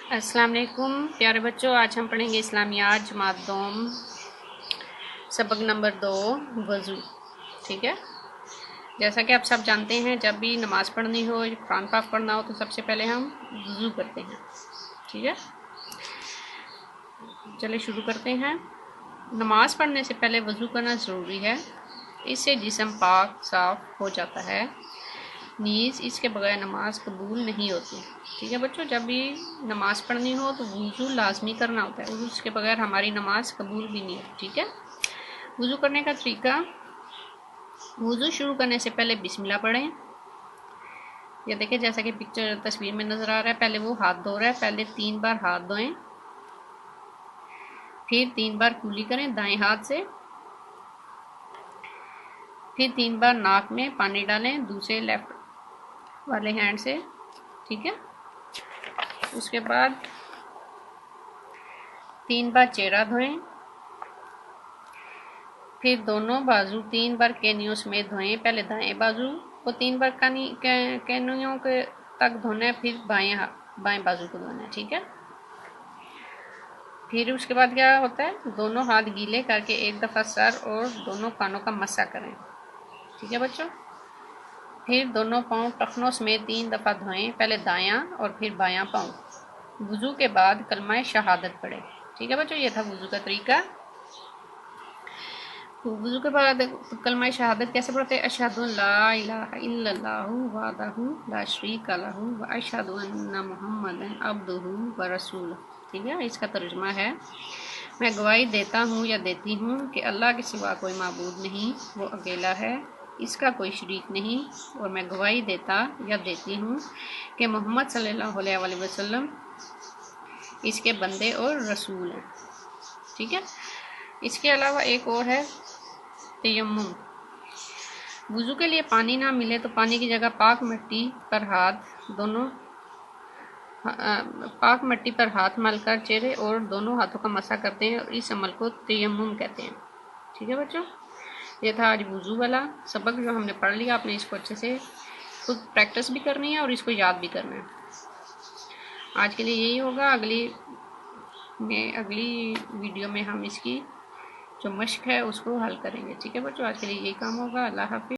अस्सलाम वालेकुम प्यारे बच्चों, आज हम पढ़ेंगे इस्लामियात जमात दोम सबक नंबर 2 वज़ू। ठीक है, जैसा कि आप सब जानते हैं, जब भी नमाज़ पढ़नी हो, कुरान पाक पढ़ना हो, तो सबसे पहले हम वज़ू करते हैं। ठीक है, चलिए शुरू करते हैं। नमाज़ पढ़ने से पहले वज़ू करना ज़रूरी है, इससे जिस्म पाक साफ़ हो जाता है। नीज़ इसके बगैर नमाज कबूल नहीं होती। ठीक है बच्चों, जब भी नमाज़ पढ़नी हो तो वज़ू लाजमी करना होता है, वज़ू के बगैर हमारी नमाज कबूल भी नहीं होती। ठीक है, वज़ू करने का तरीका, वज़ू शुरू करने से पहले बिस्मिल्लाह पढ़ें। ये देखिए, जैसा कि पिक्चर तस्वीर में नज़र आ रहा है, पहले वो हाथ धो रहा है। पहले 3 बार हाथ धोएं, फिर 3 बार कुली करें दाएं हाथ से, फिर 3 बार नाक में पानी डालें दूसरे लेफ्ट वाले हैंड से। ठीक है, उसके बाद 3 बार चेहरा धोएं, फिर दोनों बाजू 3 बार केनियों समेत धोएं। पहले दाएं बाजू को 3 बार केनियों के तक धोना है, फिर बाएं बाजू को धोना है। ठीक है, फिर उसके बाद क्या होता है, दोनों हाथ गीले करके एक दफ़ा सर और दोनों कानों का मसा करें। ठीक है बच्चों, फिर दोनों पाँव टखनों समेत 3 दफ़ा धोएं, पहले दायां और फिर बायां पाँव। वज़ू के बाद कलमा शहादत पढ़ें। ठीक है बच्चों, ये था वज़ू का तरीका। तो वज़ू के बाद कलमा शहादत कैसे पढ़ते हैं? अशहदु अल्ला इलाहा इल्लल्लाहु वहदहु ला शरीका लहु व अशहदु अन्ना मुहम्मदन अब्दुहु व रसूलुहु। ठीक है, इसका तर्जुमा है, मैं गवाही देता हूँ या देती हूँ कि अल्लाह के सिवा कोई माबूद नहीं, वो अकेला है, इसका कोई शरीक नहीं, और मैं गवाही देता या देती हूँ कि मोहम्मद सल्लल्लाहु अलैहि वसल्लम इसके बंदे और रसूल हैं। ठीक है, इसके अलावा एक और है तयम्मुम। वज़ू के लिए पानी ना मिले तो पानी की जगह पाक मिट्टी पर हाथ मलकर चेहरे और दोनों हाथों का मसा करते हैं, और इस अमल को तयम्मुम कहते हैं। ठीक है बच्चों, ये था आज वज़ू वाला सबक जो हमने पढ़ लिया। आपने इसको अच्छे से खुद प्रैक्टिस भी करनी है और इसको याद भी करना है। आज के लिए यही होगा, अगली वीडियो में हम इसकी जो मश्क है उसको हल करेंगे। ठीक है बच्चों, आज के लिए यही काम होगा। अल्लाह हाफ़िज़।